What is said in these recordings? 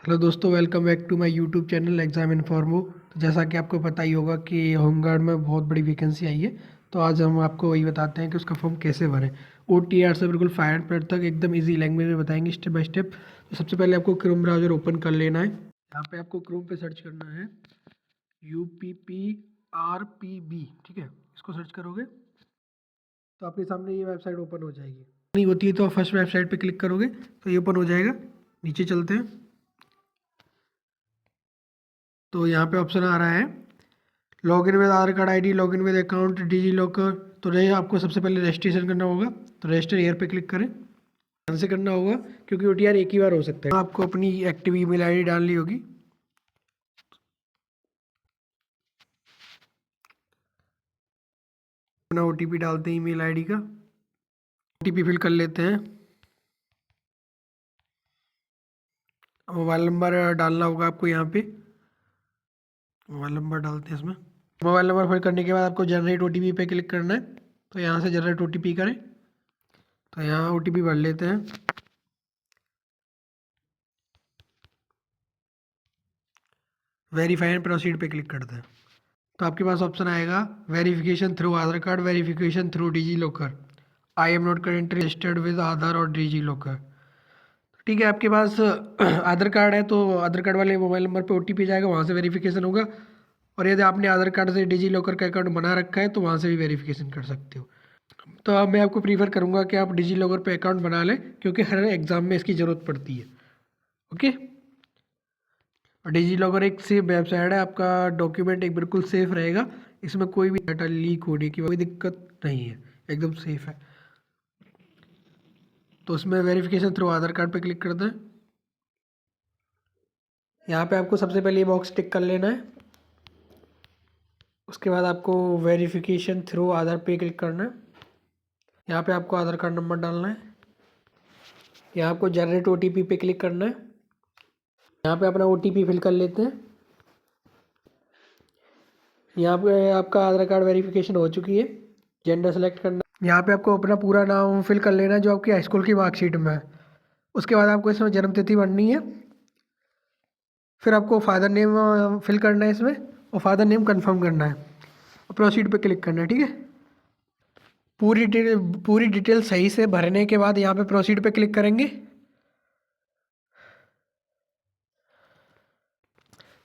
Hello दोस्तों, welcome back to my YouTube channel exam informo. तो जैसा कि आपको पता ही होगा कि होमगार्ड में बहुत बड़ी वैकेंसी आई है। तो आज हम आपको वही बताते हैं कि उसका फॉर्म कैसे भरें। OTR से बिल्कुल फायर पेड तक एकदम इजी लैंग्वेज में बताएंगे स्टेप बाय स्टेप। तो सबसे पहले आपको क्रोम ब्राउज़र ओपन कर लेना है। यहाँ पे आपको क्रोम पे सर्च करना है UPPRPB, ठीक है। इसको सर्च करोगे तो आपके सामने ये वेबसाइट ओपन हो जाएगी। नहीं होती है तो फर्स्ट वेबसाइट पे क्लिक करोगे तो ये ओपन हो जाएगा। नीचे चलते हैं तो यहाँ पे ऑप्शन आ रहा है login with Aadhaar card ID, login with account, DigiLocker. तो ये आपको सबसे पहले रजिस्ट्रेशन करना होगा। तो रजिस्टर हियर पे क्लिक करें। ध्यान से करना होगा क्योंकि OTR एक ही बार हो सकता है। आपको अपनी एक्टिव ईमेल आईडी डालनी होगी। अपना OTP डालते हैं ईमेल आईडी का। OTP फिल कर लेते हैं। मोबाइल नंबर डालना होगा आपको यहाँ पे। मोबाइल नंबर डालते हैं इसमें। मोबाइल नंबर फिल करने के बाद आपको जनरेट OTP पे क्लिक करना है। तो यहाँ से जनरेट OTP करें। तो यहाँ OTP भर लेते हैं। वेरीफाई एंड प्रोसीड पे क्लिक करते हैं। तो आपके पास ऑप्शन आएगा verification through Aadhaar card, verification through DigiLocker. I am not currently registered with Aadhaar और डिजी लॉकर। ठीक है, आपके पास आधार कार्ड है तो आधार कार्ड वाले मोबाइल नंबर पे OTP जाएगा, वहाँ से वेरिफिकेशन होगा। और यदि आपने आधार कार्ड से डिजी लॉकर का अकाउंट बना रखा है तो वहाँ से भी वेरिफिकेशन कर सकते हो। तो अब मैं आपको प्रीफर करूँगा कि आप डिजी लॉकर पे अकाउंट बना लें क्योंकि हर एग्ज़ाम में इसकी ज़रूरत पड़ती है। ओके। और डिजी लॉकर एक सेफ वेबसाइट है, आपका डॉक्यूमेंट एक बिल्कुल सेफ रहेगा। इसमें कोई भी डाटा लीक होने की कोई दिक्कत नहीं है, एकदम सेफ है। तो उसमें वेरिफिकेशन थ्रू आधार कार्ड पे क्लिक करते हैं। यहाँ पे आपको सबसे पहले ये बॉक्स टिक कर लेना है। उसके बाद आपको वेरिफिकेशन थ्रू आधार पे क्लिक करना है। यहाँ पे आपको आधार कार्ड नंबर डालना है। यहाँ आपको जनरेट OTP पे क्लिक करना है। यहाँ पे अपना OTP फिल कर लेते हैं। यहाँ पे आपका आधार कार्ड वेरिफिकेशन हो चुकी है। जेंडर सेलेक्ट करना है। यहाँ पे आपको अपना पूरा नाम फिल कर लेना है जो आपकी हाई स्कूल की मार्कशीट में है। उसके बाद आपको इसमें जन्म तिथि भरनी है। फिर आपको फादर नेम फिल करना है इसमें और फादर नेम कंफर्म करना है और प्रोसीड पे क्लिक करना है, ठीक है। पूरी डिटेल सही से भरने के बाद यहाँ पे प्रोसीड पे क्लिक करेंगे।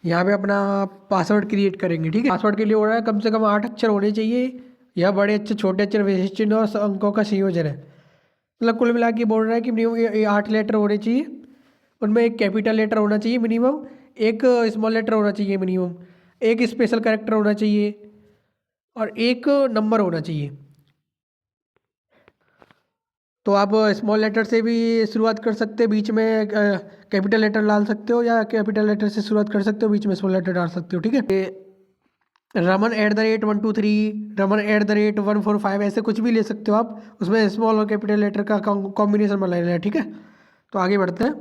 यहाँ पे अपना पासवर्ड क्रिएट करेंगे, ठीक है। पासवर्ड के लिए हो रहा है कम से कम 8 अक्षर होने चाहिए। यह बड़े अक्षर, छोटे अक्षर, विशेष चिन्ह और अंकों का संयोजन है। मतलब कुल मिला के बोल रहा है कि मिनिमम ये 8 लेटर होने चाहिए। उनमें एक कैपिटल लेटर होना चाहिए मिनिमम, एक स्मॉल लेटर होना चाहिए मिनिमम, एक स्पेशल कैरेक्टर होना चाहिए और एक नंबर होना चाहिए। तो आप स्मॉल लेटर से भी शुरुआत कर सकते हैं, बीच में कैपिटल लेटर डाल सकते हो, या कैपिटल लेटर से शुरुआत कर सकते हो, बीच में स्मॉल लेटर डाल सकते हो, ठीक है। Raman@123, Raman@145, ऐसे कुछ भी ले सकते हो आप। उसमें स्मॉल और कैपिटल लेटर का कॉम्बिनेशन बना लेना है, ठीक है। तो आगे बढ़ते हैं।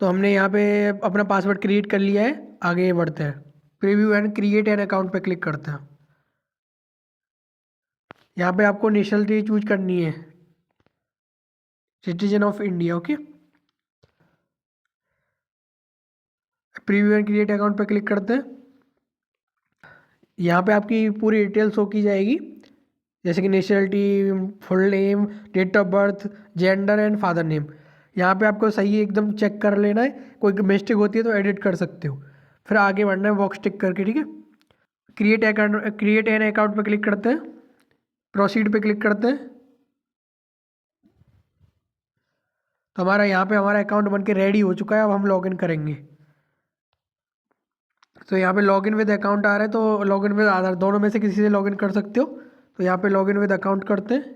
तो हमने यहाँ पे अपना पासवर्ड क्रिएट कर लिया है। आगे बढ़ते हैं। Preview and create an account पे क्लिक करते हैं। यहाँ पे आपको नेशनलिटी चूज करनी है, citizen of India, okay. Preview and create account पे क्लिक करते हैं। यहाँ पे आपकी पूरी डिटेल शो की जाएगी, जैसे कि nationality, full name, date of birth, gender and father name. यहाँ पे आपको सही एकदम चेक कर लेना है, कोई मिस्टेक होती है तो एडिट कर सकते हो। फिर आगे बढ़ना है बॉक्स टिक करके, ठीक है। क्रिएट एन अकाउंट पे क्लिक करते हैं। प्रोसीड पे क्लिक करते हैं। तो हमारा यहाँ पे हमारा अकाउंट बन के रेडी हो चुका है। अब हम लॉगिन करेंगे। तो यहाँ पे लॉगिन विद अकाउंट आ रहा है, तो लॉगिन विद आधार, दोनों में से किसी से लॉगिन कर सकते हो। तो यहाँ पे लॉगिन विद अकाउंट करते हैं।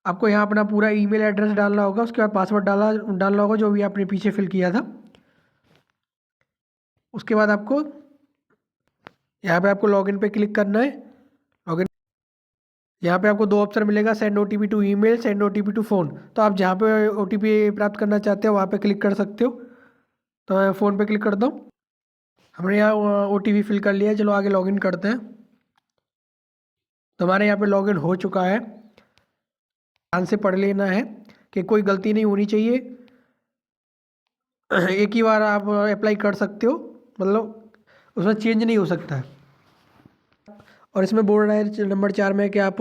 आपको यहाँ अपना पूरा ईमेल एड्रेस डालना होगा, उसके बाद पासवर्ड डालना होगा जो भी आपने पीछे फिल किया था। उसके बाद आपको यहाँ पे आपको लॉगिन पे क्लिक करना है। लॉगिन, यहाँ पे आपको दो ऑप्शन मिलेगा, send OTP to email, send OTP to phone. तो आप जहाँ पे OTP प्राप्त करना चाहते हो वहाँ पे क्लिक कर सकते हो। तो मैं फ़ोन पे क्लिक करता हूँ। हमने यहाँ OTP फिल कर लिया है। चलो आगे लॉगिन करते हैं। तो हमारे यहाँ पे लॉगिन हो चुका है। ध्यान से पढ़ लेना है कि कोई गलती नहीं होनी चाहिए। एक ही बार आप अप्लाई कर सकते हो, मतलब उसमें चेंज नहीं हो सकता है। और इसमें बोल रहा है नंबर 4 में कि आप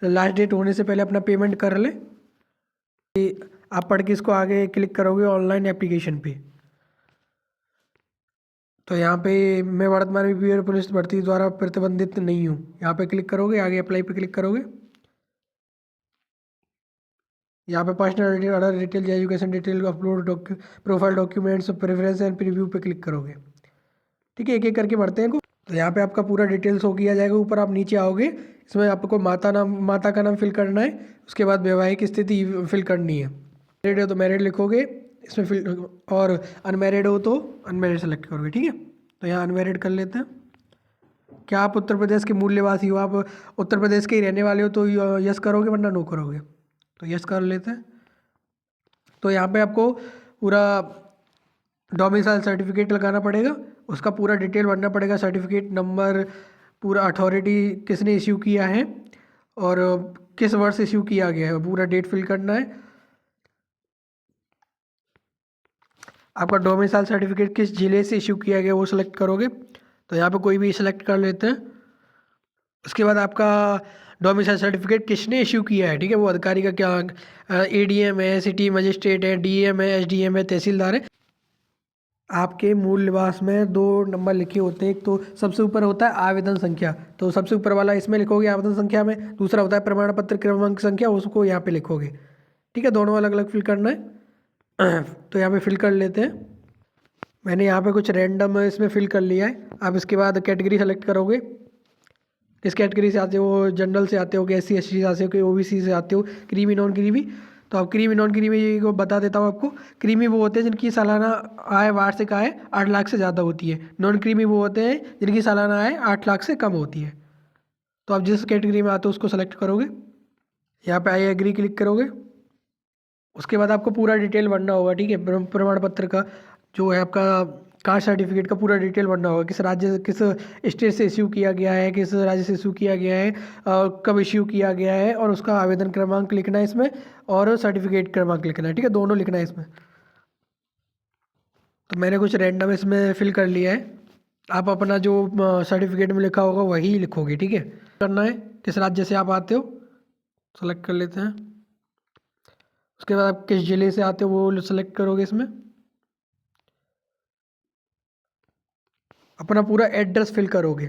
लास्ट डेट होने से पहले अपना पेमेंट कर लें। आप पढ़ के इसको आगे क्लिक करोगे ऑनलाइन एप्लीकेशन पे। तो यहाँ पे मैं वर्तमान में बिहार पुलिस भर्ती द्वारा प्रतिबंधित नहीं हूँ, यहाँ पे क्लिक करोगे, आगे अप्लाई पे क्लिक करोगे। यहाँ पे personal detail, other detail, education detail, upload profile documents, preference and preview पे क्लिक करोगे। ठीक है, एक एक करके बढ़ते हैं इनको। तो यहाँ पे आपका पूरा डिटेल्स हो किया जाएगा। ऊपर आप नीचे आओगे, इसमें आपको माता का नाम फिल करना है। उसके बाद वैवाहिक स्थिति फिल करनी है। मैरिड हो तो मैरिड लिखोगे इसमें फिल, और अनमैरिड हो तो अनमैरिड सेलेक्ट करोगे। ठीक है, तो यहाँ अनमैरिड कर लेते हैं। क्या आप उत्तर प्रदेश के मूल निवासी हो? आप उत्तर प्रदेश के ही रहने वाले हो तो यस करोगे, वरना नो करोगे। तो यस कर लेते हैं। तो यहाँ पे आपको पूरा डोमिसाइल सर्टिफिकेट लगाना पड़ेगा, उसका पूरा डिटेल भरना पड़ेगा, सर्टिफिकेट नंबर, पूरा अथॉरिटी किसने इश्यू किया है और किस वर्ष इश्यू किया गया है, पूरा डेट फिल करना है। आपका डोमिसाइल सर्टिफिकेट किस ज़िले से इशू किया गया वो सिलेक्ट करोगे। तो यहाँ पे कोई भी सिलेक्ट कर लेते हैं। उसके बाद आपका डोमिसाइल सर्टिफिकेट किसने इशू किया है, ठीक है, वो अधिकारी का क्या, एडीएम है, सिटी मजिस्ट्रेट है, डीएम है, एसडीएम है, तहसीलदार है। आपके मूल निवास में 2 नंबर लिखे होते हैं, एक तो सबसे ऊपर होता है आवेदन संख्या, तो सबसे ऊपर वाला इसमें लिखोगे आवेदन संख्या में। दूसरा होता है प्रमाण पत्र क्रमांक संख्या, उसको यहाँ पे लिखोगे। ठीक है, दोनों अलग अलग फिल करना है। तो यहाँ पे फिल कर लेते हैं। मैंने यहाँ पे कुछ रैंडम इसमें फिल कर लिया है। आप इसके बाद कैटेगरी सेलेक्ट करोगे, किस कैटेगरी से आते हो, जनरल से आते हो कि SC ST से आते हो कि OBC से आते हो, क्रीमी नॉन क्रीमी। तो आप क्रीमी नॉन क्रीमी को बता देता हूँ आपको। क्रीमी वो होते हैं जिनकी सालाना आय, वार्षिक आय 8 लाख से ज़्यादा होती है। नॉन क्रीमी वो होते हैं जिनकी सालाना आय 8 लाख से कम होती है। तो आप जिस कैटेगरी में आते हो उसको सेलेक्ट करोगे, यहाँ पे आई एग्री क्लिक करोगे। उसके बाद आपको पूरा डिटेल भरना होगा। ठीक है, प्रमाण पत्र का जो है आपका कास्ट सर्टिफिकेट का पूरा डिटेल भरना होगा, किस राज्य, किस स्टेट से इश्यू किया गया है, किस राज्य से इश्यू किया गया है, कब इश्यू किया गया है, और उसका आवेदन क्रमांक लिखना है इसमें, और सर्टिफिकेट क्रमांक लिखना है। ठीक है, दोनों लिखना है इसमें। तो मैंने कुछ रैंडम इसमें फिल कर लिया है। आप अपना जो सर्टिफिकेट में लिखा होगा वही लिखोगे। ठीक है, करना है किस राज्य से आप आते हो, सेलेक्ट कर लेते हैं। उसके बाद आप किस ज़िले से आते हो वो सेलेक्ट करोगे इसमें। अपना पूरा एड्रेस फिल करोगे।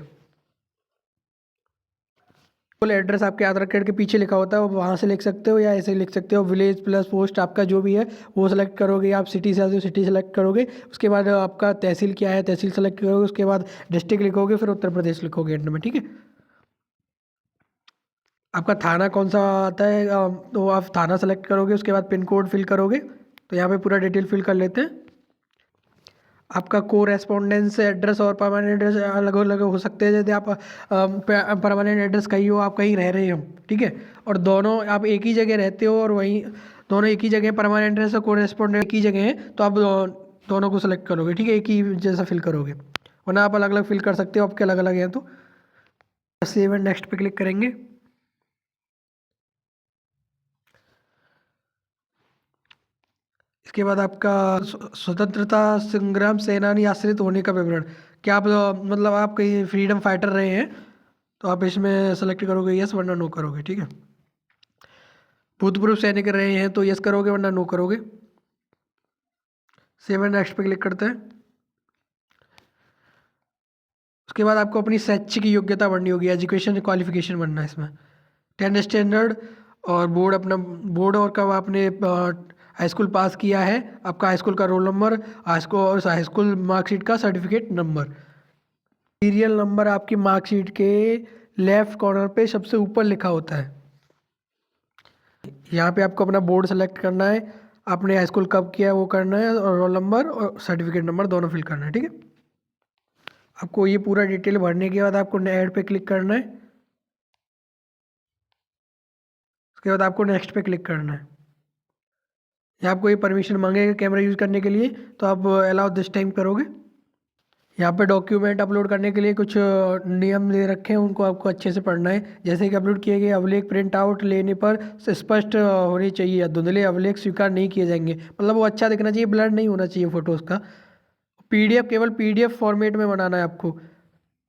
फुल एड्रेस आपके आधार कार्ड के पीछे लिखा होता है, वहाँ से लिख सकते हो या ऐसे लिख सकते हो। विलेज प्लस पोस्ट आपका जो भी है वो सेलेक्ट करोगे। आप सिटी से आते हो, सिटी सेलेक्ट करोगे। उसके बाद आपका तहसील क्या है, तहसील सेलेक्ट करोगे। उसके बाद डिस्ट्रिक्ट लिखोगे, फिर उत्तर प्रदेश लिखोगे एंड में। ठीक है, आपका थाना कौन सा आता है तो आप थाना सेलेक्ट करोगे। उसके बाद पिन कोड फिल करोगे। तो यहाँ पे पूरा डिटेल फिल कर लेते हैं। आपका कोरेस्पोंडेंस एड्रेस और परमानेंट एड्रेस अलग अलग हो सकते हैं। यदि आप परमानेंट एड्रेस कहीं हो, आप कहीं रह रहे हो, ठीक है, और दोनों आप एक ही जगह रहते हो और वहीं दोनों एक ही जगह परमानेंट एड्रेस और कोरेस्पोंडेंट एक ही जगह है, तो आप दोनों को सेलेक्ट करोगे। ठीक है, एक ही जैसा फिल करोगे, वरना आप अलग अलग फिल कर सकते हो, आपके अलग अलग हैं। तो सेव एंड नेक्स्ट पे क्लिक करेंगे। इसके बाद आपका स्वतंत्रता संग्राम सेनानी आश्रित होने का विवरण। क्या आप मतलब आप कहीं फ्रीडम फाइटर रहे हैं तो आप इसमें सेलेक्ट करोगे यस, वरना नो करोगे। ठीक है, भूतपूर्व सैनिक रहे हैं तो यस करोगे, वरना नो करोगे। सेव एंड नेक्स्ट पे क्लिक करते हैं। उसके बाद आपको अपनी शैक्षिक योग्यता भरनी होगी, एजुकेशन क्वालिफिकेशन भरना है इसमें। 10th स्टैंडर्ड और बोर्ड, अपना बोर्ड और कब आपने हाई स्कूल पास किया है, आपका हाई स्कूल का roll number, high school marksheet का सर्टिफिकेट नंबर। सीरियल नंबर आपकी मार्कशीट के लेफ्ट कॉर्नर पे सबसे ऊपर लिखा होता है। यहाँ पे आपको अपना बोर्ड सेलेक्ट करना है, आपने हाई स्कूल कब किया है वो करना है, और रोल नंबर और सर्टिफिकेट नंबर दोनों फिल करना है। ठीक है, आपको ये पूरा डिटेल भरने के बाद आपको ऐड पे क्लिक करना है। उसके बाद आपको नेक्स्ट पे क्लिक करना है। यहाँ आपको ये परमिशन मांगेगा कैमरा यूज़ करने के लिए, तो आप अलाउ दिस टाइम करोगे। यहाँ पे डॉक्यूमेंट अपलोड करने के लिए कुछ नियम दे रखे हैं, उनको आपको अच्छे से पढ़ना है। जैसे कि अपलोड किए गए अभिलेख प्रिंट आउट लेने पर स्पष्ट होनी चाहिए, धुंधले अभिलेख स्वीकार नहीं किए जाएंगे। मतलब वो अच्छा दिखना चाहिए, ब्लर नहीं होना चाहिए फोटोज़ का। पीडीएफ केवल पीडीएफ फॉर्मेट में बनाना है आपको।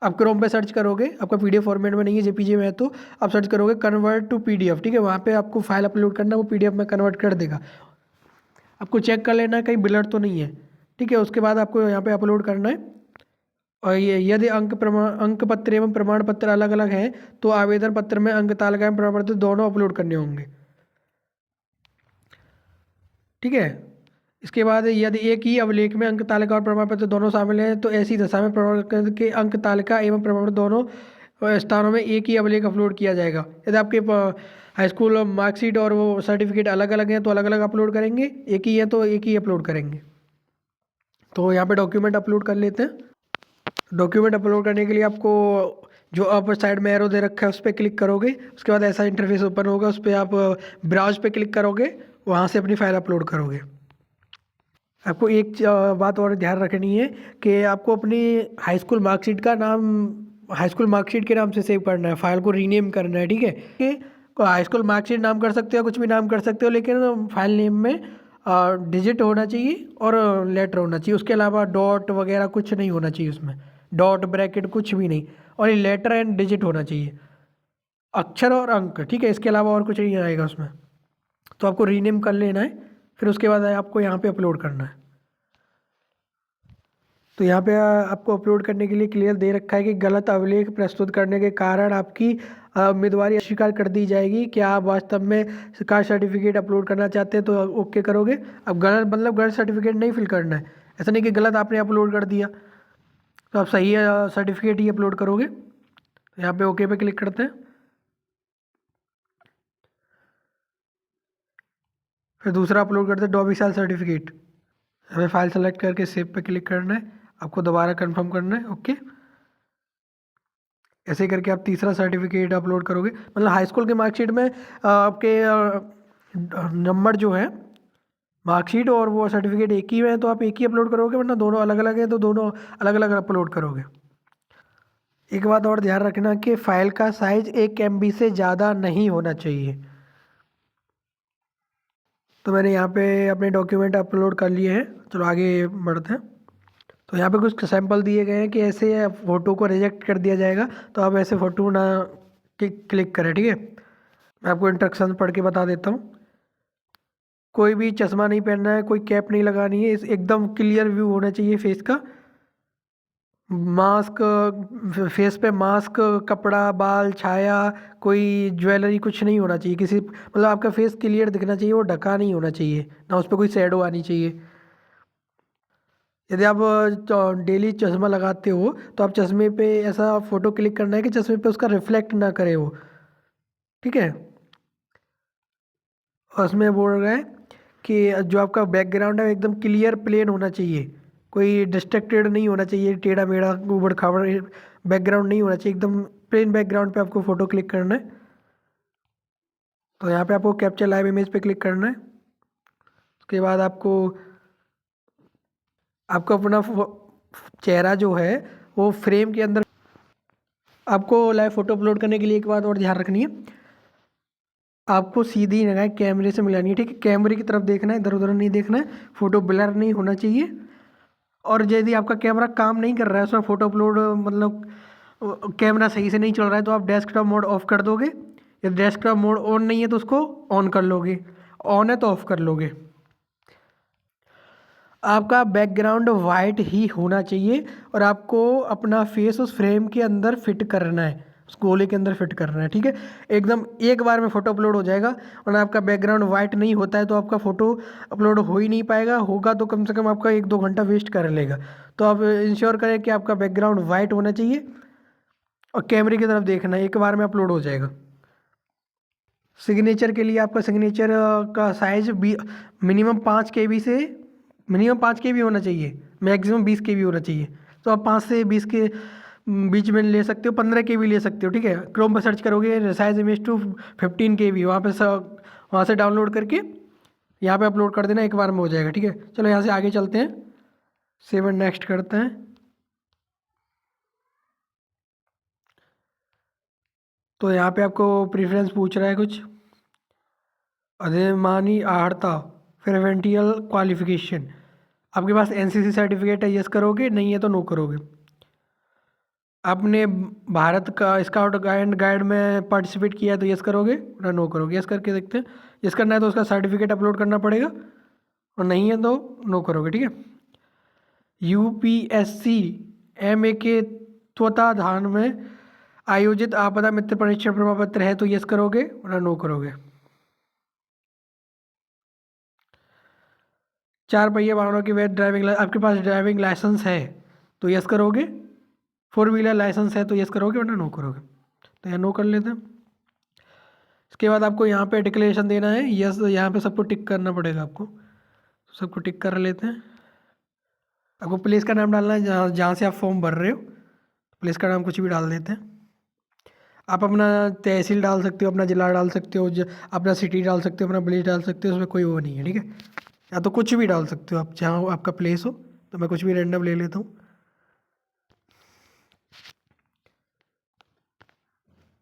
आप क्रोम पे सर्च करोगे, आपका पीडीएफ फॉर्मेट में नहीं है, जेपीजी में है, तो आप सर्च करोगे कन्वर्ट टू पीडीएफ, ठीक है। वहाँ पे आपको फाइल अपलोड करना है, वो पीडीएफ में कन्वर्ट कर देगा। आपको चेक कर लेना है कहीं ब्लर तो नहीं है, ठीक है। उसके बाद आपको यहाँ पे अपलोड करना है। और ये यदि अंक पत्र एवं प्रमाण पत्र अलग अलग हैं तो आवेदन पत्र में अंक तालिका एवं प्रमाण पत्र दोनों अपलोड करने होंगे, ठीक है। इसके बाद यदि एक ही अभिलेख में अंक तालिका और प्रमाण पत्र दोनों शामिल हैं तो ऐसी दशा में प्रमाण पत्र के अंक तालिका एवं प्रमाण पत्र दोनों स्थानों में एक ही अभिलेख अपलोड किया जाएगा। यदि आपके हाई स्कूल मार्कशीट और वो सर्टिफिकेट अलग अलग हैं तो अलग अलग अपलोड करेंगे, एक ही है तो एक ही अपलोड करेंगे। तो यहाँ पे डॉक्यूमेंट अपलोड कर लेते हैं। डॉक्यूमेंट अपलोड करने के लिए आपको जो अपर साइड में एरो दे रखा है उस पर क्लिक करोगे। उसके बाद ऐसा इंटरफेस ओपन होगा, उस पर आप ब्राउज पे क्लिक करोगे, वहाँ से अपनी फाइल अपलोड करोगे। आपको एक बात और ध्यान रखनी है कि आपको अपनी हाई स्कूल मार्कशीट का नाम हाई स्कूल मार्कशीट के नाम से सेव करना है, फाइल को रीनेम करना है, ठीक है। कि हाई स्कूल मार्कशीट नाम कर सकते हो, कुछ भी नाम कर सकते हो, लेकिन फाइल नेम में डिजिट होना चाहिए और लेटर होना चाहिए। उसके अलावा डॉट वगैरह कुछ नहीं होना चाहिए उसमें, डॉट ब्रैकेट कुछ भी नहीं, और लेटर एंड डिजिट होना चाहिए, अक्षर और अंक, ठीक है। इसके अलावा और कुछ नहीं आएगा उसमें। तो आपको रीनेम कर लेना है, फिर उसके बाद आपको यहाँ पे अपलोड करना है। तो यहाँ पे आपको अपलोड करने के लिए क्लियर दे रखा है कि गलत अभिलेख प्रस्तुत करने के कारण आपकी उम्मीदवारी अस्वीकार कर दी जाएगी। क्या आप वास्तव में कास्ट सर्टिफिकेट अपलोड करना चाहते हैं तो ओके करोगे। अब गलत मतलब गलत सर्टिफिकेट नहीं फिल करना है, ऐसा नहीं कि गलत आपने अपलोड कर दिया, तो आप सही सर्टिफिकेट ही अपलोड करोगे। तो यहाँ पे ओके पे क्लिक करते हैं, फिर दूसरा अपलोड करते हैं डोमिसाइल सर्टिफिकेट। हमें फाइल सेलेक्ट करके सेव पे क्लिक करना है, आपको दोबारा कंफर्म करना है, ओके। ऐसे करके आप तीसरा सर्टिफिकेट अपलोड करोगे। मतलब हाई स्कूल के मार्कशीट में आपके नंबर जो है मार्कशीट और वो सर्टिफिकेट एक ही है तो आप एक ही अपलोड करोगे, वरना दोनों अलग अलग है तो दोनों अलग अलग अपलोड करोगे। एक बात और ध्यान रखना कि फ़ाइल का साइज़ 1 MB से ज़्यादा नहीं होना चाहिए। तो मैंने यहाँ पे अपने डॉक्यूमेंट अपलोड कर लिए हैं, चलो आगे बढ़ते हैं। तो यहाँ पे कुछ सैंपल दिए गए हैं कि ऐसे फ़ोटो को रिजेक्ट कर दिया जाएगा, तो आप ऐसे फ़ोटो ना क्लिक करें, ठीक है। मैं आपको इंस्ट्रक्शन पढ़ के बता देता हूँ। कोई भी चश्मा नहीं पहनना है, कोई कैप नहीं लगानी है, एकदम क्लियर व्यू होना चाहिए फेस का। मास्क, फेस पे मास्क, कपड़ा, बाल, छाया, कोई ज्वेलरी कुछ नहीं होना चाहिए। किसी मतलब आपका फेस क्लियर दिखना चाहिए, वो ढका नहीं होना चाहिए, ना उस पर कोई शैडो आनी चाहिए। यदि आप डेली चश्मा लगाते हो तो आप चश्मे पे ऐसा फ़ोटो क्लिक करना है कि चश्मे पे उसका रिफ्लेक्ट ना करे वो, ठीक है। और उसमें बोल रहा है कि जो आपका बैकग्राउंड है एकदम क्लियर प्लेन होना चाहिए, कोई डिस्ट्रैक्टेड नहीं होना चाहिए, टेढ़ा मेढ़ा ऊबड़ खाबड़ बैकग्राउंड नहीं होना चाहिए, एकदम प्लेन बैकग्राउंड पे आपको फ़ोटो क्लिक करना है। तो यहाँ पे आपको कैप्चर लाइव इमेज पे क्लिक करना है। उसके बाद आपको आपको अपना चेहरा जो है वो फ्रेम के अंदर, आपको लाइव फ़ोटो अपलोड करने के लिए एक बात और ध्यान रखनी है, आपको सीधी लगाए कैमरे से मिलानी है, ठीक है। कैमरे की तरफ देखना है, इधर उधर नहीं देखना है, फ़ोटो ब्लर नहीं होना चाहिए। और यदि आपका कैमरा काम नहीं कर रहा है, उसमें फ़ोटो अपलोड मतलब कैमरा सही से नहीं चल रहा है, तो आप डेस्कटॉप मोड ऑफ़ कर दोगे। यदि डेस्कटॉप मोड ऑन नहीं है तो उसको ऑन कर लोगे, ऑन है तो ऑफ़ कर लोगे। आपका बैकग्राउंड वाइट ही होना चाहिए और आपको अपना फेस उस फ्रेम के अंदर फिट करना है, उस गोले के अंदर फिट करना है, ठीक है। एकदम एक बार में फ़ोटो अपलोड हो जाएगा, और आपका बैकग्राउंड वाइट नहीं होता है तो आपका फ़ोटो अपलोड हो ही नहीं पाएगा, होगा तो कम से कम आपका 1-2 घंटा वेस्ट कर लेगा। तो आप इंश्योर करें कि आपका बैकग्राउंड वाइट होना चाहिए और कैमरे की तरफ देखना है, एक बार में अपलोड हो जाएगा। सिग्नेचर के लिए आपका सिग्नेचर का साइज़ मिनिमम 5 KB से मिनिमम 5 KB होना चाहिए, मैक्सिमम 20 KB होना चाहिए। तो आप 5 से 20 के बीच में ले सकते हो, 15 KB ले सकते हो, ठीक है। क्रोम पर सर्च करोगे साइज इमेज टू 15 KB, वहाँ से डाउनलोड करके यहाँ पे अपलोड कर देना, एक बार में हो जाएगा, ठीक है। चलो यहाँ से आगे चलते हैं, सेव एंड नेक्स्ट करते हैं। तो यहाँ पे आपको प्रेफरेंस पूछ रहा है कुछ, अधिमानी आहर्ता, प्रेवेंटियल क्वालिफिकेशन। आपके पास एनसीसी सर्टिफिकेट है, यस करोगे, नहीं है तो नो करोगे। आपने भारत का स्काउट एंड गाइड में पार्टिसिपेट किया है तो यस करोगे ना नो करोगे। यस करके देखते हैं, यस करना है तो उसका सर्टिफिकेट अपलोड करना पड़ेगा, और नहीं है तो नो करोगे। ठीक है। यूपीएससी एमए के तत्वाधान में आयोजित आपदा मित्र परीक्षण प्रमाण पत्र है तो यस करोगे ना नो करोगे। 4 पहिया वाहनों की वैध ड्राइविंग, आपके पास ड्राइविंग लाइसेंस है तो यस करोगे। 4 व्हीलर लाइसेंस है तो यस करोगे वरना नो करोगे। तो यहाँ नो कर लेते हैं। इसके बाद आपको यहाँ पे डिक्लेरेशन देना है, यस यहाँ पे सबको टिक करना पड़ेगा आपको। सबको टिक कर लेते हैं। आपको प्लेस का नाम डालना है, जहाँ जहाँ से आप फॉर्म भर रहे हो प्लेस का नाम कुछ भी डाल देते हैं। आप अपना तहसील डाल सकते हो, अपना ज़िला डाल सकते हो, अपना सिटी डाल सकते हो, अपना विलेज डाल सकते हो, उसमें कोई वो नहीं है। ठीक है। या तो कुछ भी डाल सकते हो आप, जहाँ आपका प्लेस हो। तो मैं कुछ भी रैंडम ले लेता हूँ।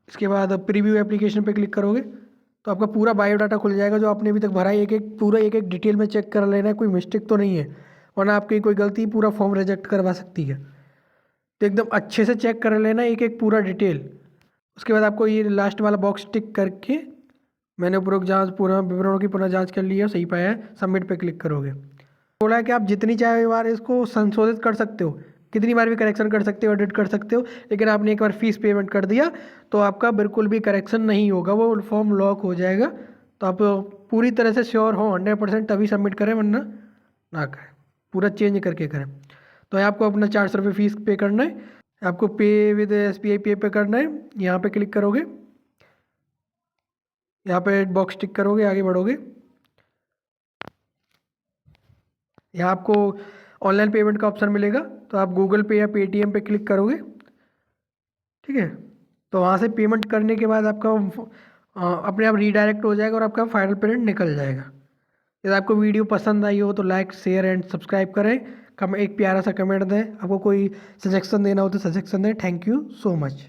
इसके बाद प्रीव्यू एप्लीकेशन पे क्लिक करोगे तो आपका पूरा बायोडाटा खुल जाएगा जो आपने अभी तक भरा है। एक एक डिटेल में चेक कर लेना है, कोई मिस्टेक तो नहीं है, वरना आपकी कोई गलती पूरा फॉर्म रिजेक्ट करवा सकती है। तो एकदम अच्छे से चेक कर लेना एक एक पूरा डिटेल। उसके बाद आपको ये लास्ट वाला बॉक्स टिक करके मैंने उपरोक्त जांच पूरा विवरणों की पुनः जांच कर ली है, सही पाया है, सबमिट पे क्लिक करोगे। बोला है कि आप जितनी चाहे बार इसको संशोधित कर सकते हो, कितनी बार भी करेक्शन कर सकते हो, एडिट कर सकते हो, लेकिन आपने एक बार फीस पेमेंट कर दिया तो आपका बिल्कुल भी करेक्शन नहीं होगा, वो फॉर्म लॉक हो जाएगा। तो आप पूरी तरह से श्योर हो 100% तभी सबमिट करें, वरना ना करें, पूरा चेंज करके करें। तो आपको अपना 400 रुपये फीस पे करना है। आपको पे विद SBI पे करना है, यहाँ पे क्लिक करोगे, यहाँ पे बॉक्स टिक करोगे, आगे बढ़ोगे। यहाँ आपको ऑनलाइन पेमेंट का ऑप्शन मिलेगा, तो आप गूगल पे या पेटीएम पे क्लिक करोगे। ठीक है। तो वहाँ से पेमेंट करने के बाद आपका अपने आप रीडायरेक्ट हो जाएगा और आपका फाइनल पेमेंट निकल जाएगा। यदि आपको वीडियो पसंद आई हो तो लाइक शेयर एंड सब्सक्राइब करें। एक प्यारा सा कमेंट दें। आपको कोई सजेशन देना हो तो सजेशन दें। Thank you so much.